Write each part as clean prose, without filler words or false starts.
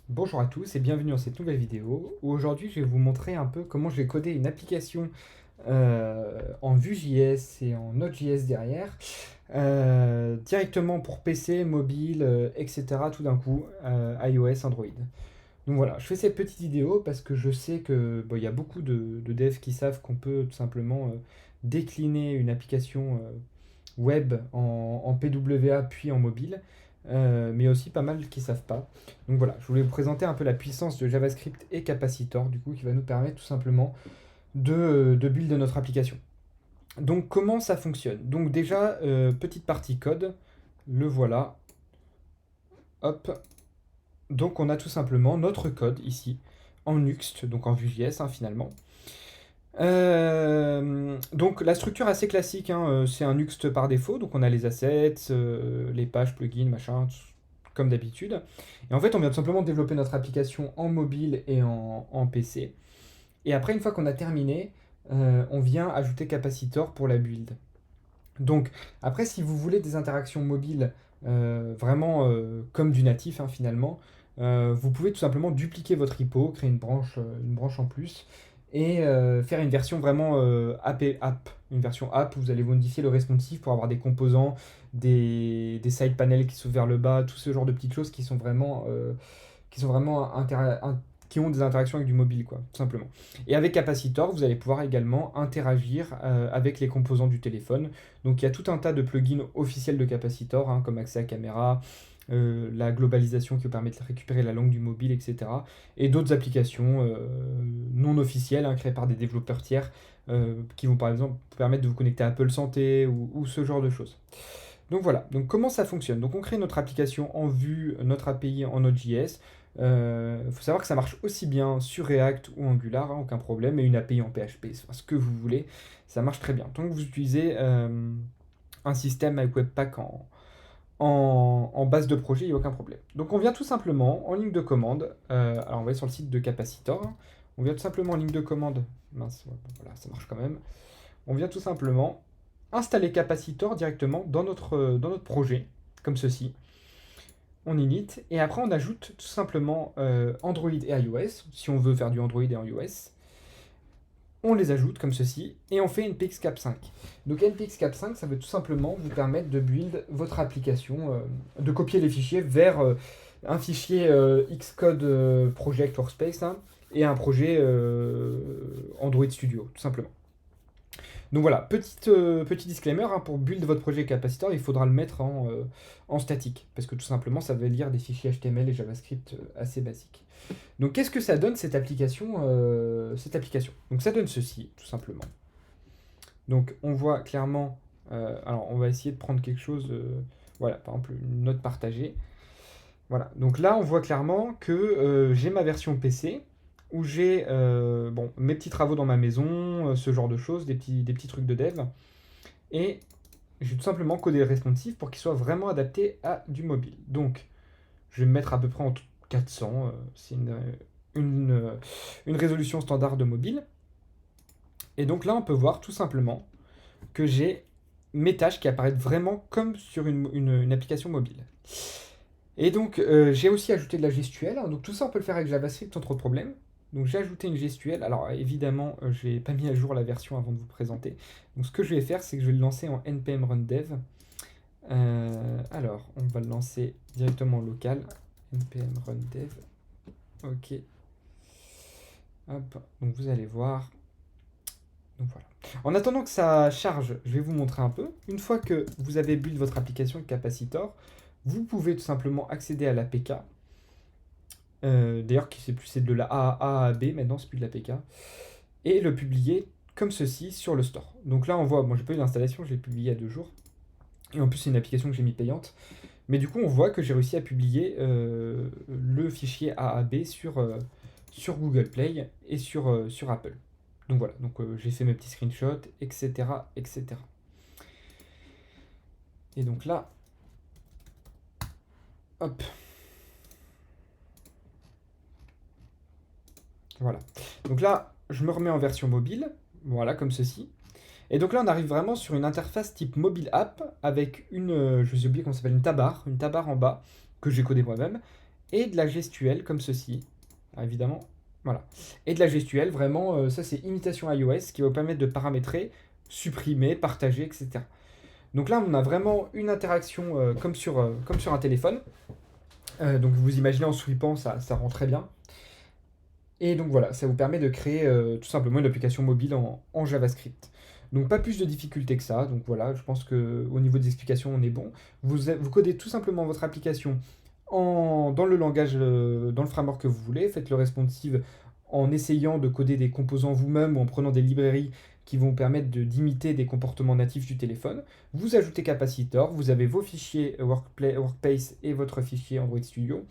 Bonjour à tous et bienvenue dans cette nouvelle vidéo où aujourd'hui je vais vous montrer un peu comment je vais coder une application en Vue.js et en Node.js derrière directement pour PC, mobile, etc. tout d'un coup, iOS, Android. Donc voilà, je fais cette petite vidéo parce que je sais que il y a beaucoup de devs qui savent qu'on peut tout simplement décliner une application web en PWA puis en mobile, mais aussi pas mal qui ne savent pas. Donc voilà, je voulais vous présenter un peu la puissance de JavaScript et Capacitor, du coup, qui va nous permettre tout simplement de build notre application. Donc comment ça fonctionne? Donc déjà, petite partie code, le voilà, hop. Donc on a tout simplement notre code ici, en Nuxt, donc en Vue.js finalement. Donc la structure assez classique, c'est un Nuxt par défaut, donc on a les assets, les pages, plugins, machin, comme d'habitude. Et en fait, on vient tout simplement développer notre application en mobile et en PC. Et après, une fois qu'on a terminé, on vient ajouter Capacitor pour la build. Donc après, si vous voulez des interactions mobiles vraiment comme du natif finalement, vous pouvez tout simplement dupliquer votre repo, créer une branche en plus, et faire une version vraiment app, une version app où vous allez modifier le responsive pour avoir des composants, des side panels qui s'ouvrent vers le bas, tout ce genre de petites choses qui sont vraiment qui ont des interactions avec du mobile, quoi, tout simplement. Et avec Capacitor, vous allez pouvoir également interagir avec les composants du téléphone. Donc il y a tout un tas de plugins officiels de Capacitor, comme accès à caméra, la globalisation qui vous permet de récupérer la langue du mobile, etc. Et d'autres applications non officielles créées par des développeurs tiers qui vont par exemple permettre de vous connecter à Apple Santé ou ce genre de choses. Donc voilà, donc comment ça fonctionne? Donc on crée notre application en Vue, notre API en Node.js. Il faut savoir que ça marche aussi bien sur React ou Angular, aucun problème, et une API en PHP, enfin, ce que vous voulez, ça marche très bien. Tant que vous utilisez un système avec Webpack en base de projet, il n'y a aucun problème. Donc on vient tout simplement en ligne de commande, alors on va aller sur le site de Capacitor, on vient tout simplement en ligne de commande, mince, ouais, bon, voilà, ça marche quand même. On vient tout simplement installer Capacitor directement dans notre projet, comme ceci. On init, et après on ajoute tout simplement Android et iOS, si on veut faire du Android et en iOS. On les ajoute comme ceci, et on fait npx-cap5. Donc npx-cap5, ça veut tout simplement vous permettre de build votre application, de copier les fichiers vers un fichier Xcode Project Workspace, et un projet Android Studio, tout simplement. Donc voilà, petit disclaimer, pour build votre projet Capacitor, il faudra le mettre en statique, parce que tout simplement, ça va lire des fichiers HTML et JavaScript assez basiques. Donc qu'est-ce que ça donne cette application? Donc ça donne ceci, tout simplement. Donc on voit clairement, alors on va essayer de prendre quelque chose, voilà, par exemple une note partagée. Voilà, donc là on voit clairement que j'ai ma version PC, où j'ai bon, mes petits travaux dans ma maison, ce genre de choses, des petits trucs de dev. Et je vais tout simplement coder le responsive pour qu'il soit vraiment adapté à du mobile. Donc, je vais me mettre à peu près en 400, c'est une résolution standard de mobile. Et donc là, on peut voir tout simplement que j'ai mes tâches qui apparaissent vraiment comme sur une application mobile. Et donc, j'ai aussi ajouté de la gestuelle. Donc tout ça, on peut le faire avec JavaScript sans trop de problème. Donc j'ai ajouté une gestuelle. Alors évidemment, je n'ai pas mis à jour la version avant de vous présenter. Donc ce que je vais faire, c'est que je vais le lancer en npm run dev. Alors, on va le lancer directement en local. npm run dev. Ok. Hop. Donc vous allez voir. Donc voilà. En attendant que ça charge, je vais vous montrer un peu. Une fois que vous avez build votre application Capacitor, vous pouvez tout simplement accéder à l'APK. D'ailleurs, c'est de la A à B maintenant, c'est plus de l'APK. Et le publier comme ceci sur le store. Donc là, on voit, bon, j'ai pas eu d'installation, je l'ai publié il y a 2 jours. Et en plus, c'est une application que j'ai mis payante. Mais du coup, on voit que j'ai réussi à publier le fichier AAB sur Google Play et sur Apple. Donc voilà, donc j'ai fait mes petits screenshots, etc., etc. Et donc là, hop, voilà. Donc là, je me remets en version mobile, voilà, comme ceci. Et donc là, on arrive vraiment sur une interface type mobile app avec je vous ai oublié comment ça s'appelle, une tabar en bas, que j'ai codé moi-même, et de la gestuelle comme ceci. Ah, évidemment, voilà. Et de la gestuelle, vraiment, ça c'est imitation iOS qui va vous permettre de paramétrer, supprimer, partager, etc. Donc là, on a vraiment une interaction comme sur un téléphone. Donc vous imaginez en sweepant, ça rend très bien. Et donc voilà, ça vous permet de créer tout simplement une application mobile en JavaScript. Donc pas plus de difficultés que ça. Donc voilà, je pense qu'au niveau des explications, on est bon. Vous codez tout simplement votre application dans le langage, dans le framework que vous voulez. Faites le responsive en essayant de coder des composants vous-même ou en prenant des librairies qui vont permettre d'imiter des comportements natifs du téléphone. Vous ajoutez Capacitor, vous avez vos fichiers Workspace et votre fichier Android Studio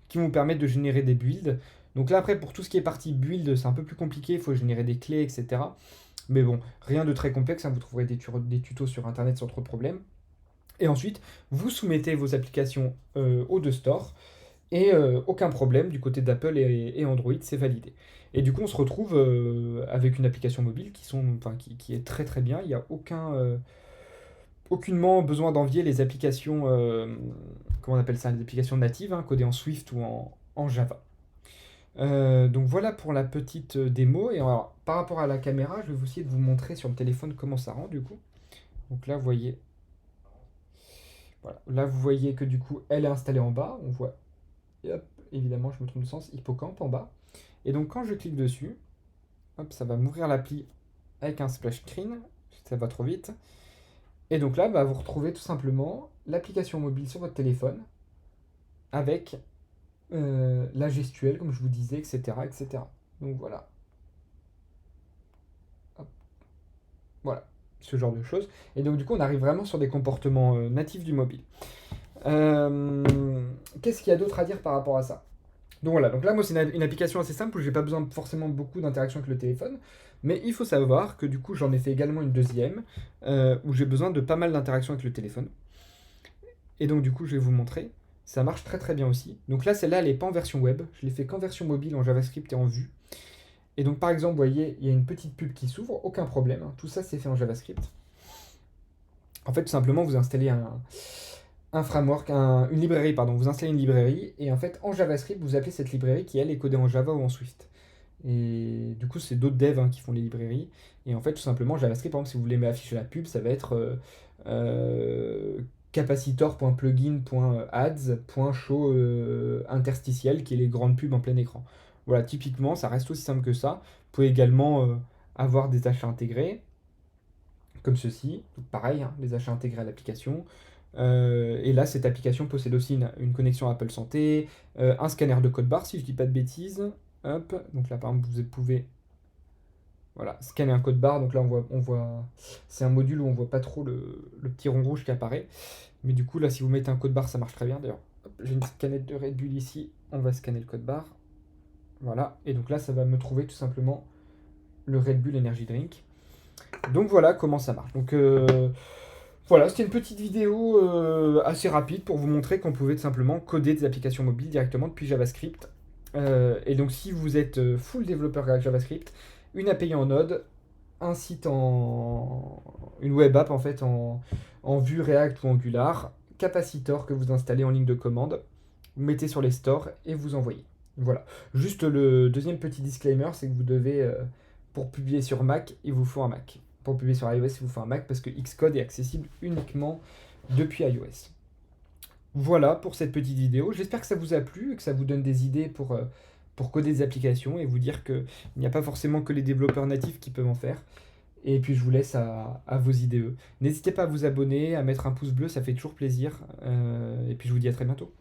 qui vont vous permettre de générer des builds. Donc là, après, pour tout ce qui est partie build, c'est un peu plus compliqué, il faut générer des clés, etc. Mais bon, rien de très complexe, hein, vous trouverez des tutos sur Internet sans trop de problèmes. Et ensuite, vous soumettez vos applications aux deux stores, et aucun problème, du côté d'Apple et Android, c'est validé. Et du coup, on se retrouve avec une application mobile qui est très très bien, il n'y a aucunement besoin d'envier les applications, comment on appelle ça, les applications natives, hein, codées en Swift ou en Java. Donc voilà pour la petite démo. Et alors, par rapport à la caméra, je vais essayer de vous montrer sur le téléphone comment ça rend du coup. Donc là, vous voyez, voilà. Là, vous voyez que du coup, elle est installée en bas. On voit, et hop, évidemment, je me trompe de sens, hippocampe en bas. Et donc quand je clique dessus, hop, ça va m'ouvrir l'appli avec un splash screen. Ça va trop vite. Et donc là, bah, vous retrouvez tout simplement l'application mobile sur votre téléphone avec la gestuelle, comme je vous disais, etc., etc. Donc voilà. Hop, voilà, ce genre de choses. Et donc du coup, on arrive vraiment sur des comportements natifs du mobile. Euh, Qu'est-ce qu'il y a d'autre à dire par rapport à ça? Donc voilà, donc là, moi, c'est une application assez simple où j'ai pas besoin de forcément beaucoup d'interaction avec le téléphone. Mais il faut savoir que du coup, j'en ai fait également une deuxième où j'ai besoin de pas mal d'interaction avec le téléphone. Et donc du coup, je vais vous montrer. Ça marche très très bien aussi. Donc là, celle-là, elle n'est pas en version web. Je l'ai fait qu'en version mobile, en JavaScript et en Vue. Et donc par exemple, vous voyez, il y a une petite pub qui s'ouvre, aucun problème, hein. Tout ça c'est fait en JavaScript. En fait, tout simplement, vous installez un framework, une librairie, pardon. Vous installez une librairie, et en fait, en JavaScript, vous appelez cette librairie qui, elle, est codée en Java ou en Swift. Et du coup, c'est d'autres devs hein, qui font les librairies. Et en fait, tout simplement, JavaScript, par exemple, si vous voulez afficher la pub, ça va être capacitor.plugin.ads.show interstitiel, qui est les grandes pubs en plein écran. Voilà, typiquement, ça reste aussi simple que ça. Vous pouvez également avoir des achats intégrés, comme ceci. Donc, pareil, hein, les achats intégrés à l'application. Et là, cette application possède aussi une connexion Apple Santé, un scanner de code barre, si je dis pas de bêtises. Hop, donc là, par exemple, vous pouvez voilà, scanner un code barre. Donc là, on voit c'est un module où on voit pas trop le petit rond rouge qui apparaît. Mais du coup, là, si vous mettez un code barre, ça marche très bien. D'ailleurs, hop, j'ai une petite canette de Red Bull ici. On va scanner le code barre. Voilà, et donc là, ça va me trouver tout simplement le Red Bull Energy Drink. Donc voilà comment ça marche. Donc voilà, c'était une petite vidéo assez rapide pour vous montrer qu'on pouvait tout simplement coder des applications mobiles directement depuis JavaScript. Et donc si vous êtes full développeur JavaScript, une API en Node, un site une web app en fait en Vue, React ou Angular, Capacitor que vous installez en ligne de commande, vous mettez sur les stores et vous envoyez. Voilà. Juste le deuxième petit disclaimer, c'est que vous devez, pour publier sur Mac, il vous faut un Mac. Pour publier sur iOS, il vous faut un Mac parce que Xcode est accessible uniquement depuis iOS. Voilà pour cette petite vidéo. J'espère que ça vous a plu et que ça vous donne des idées pour coder des applications et vous dire qu'il n'y a pas forcément que les développeurs natifs qui peuvent en faire. Et puis je vous laisse à vos idées. N'hésitez pas à vous abonner, à mettre un pouce bleu, ça fait toujours plaisir. Et puis je vous dis à très bientôt.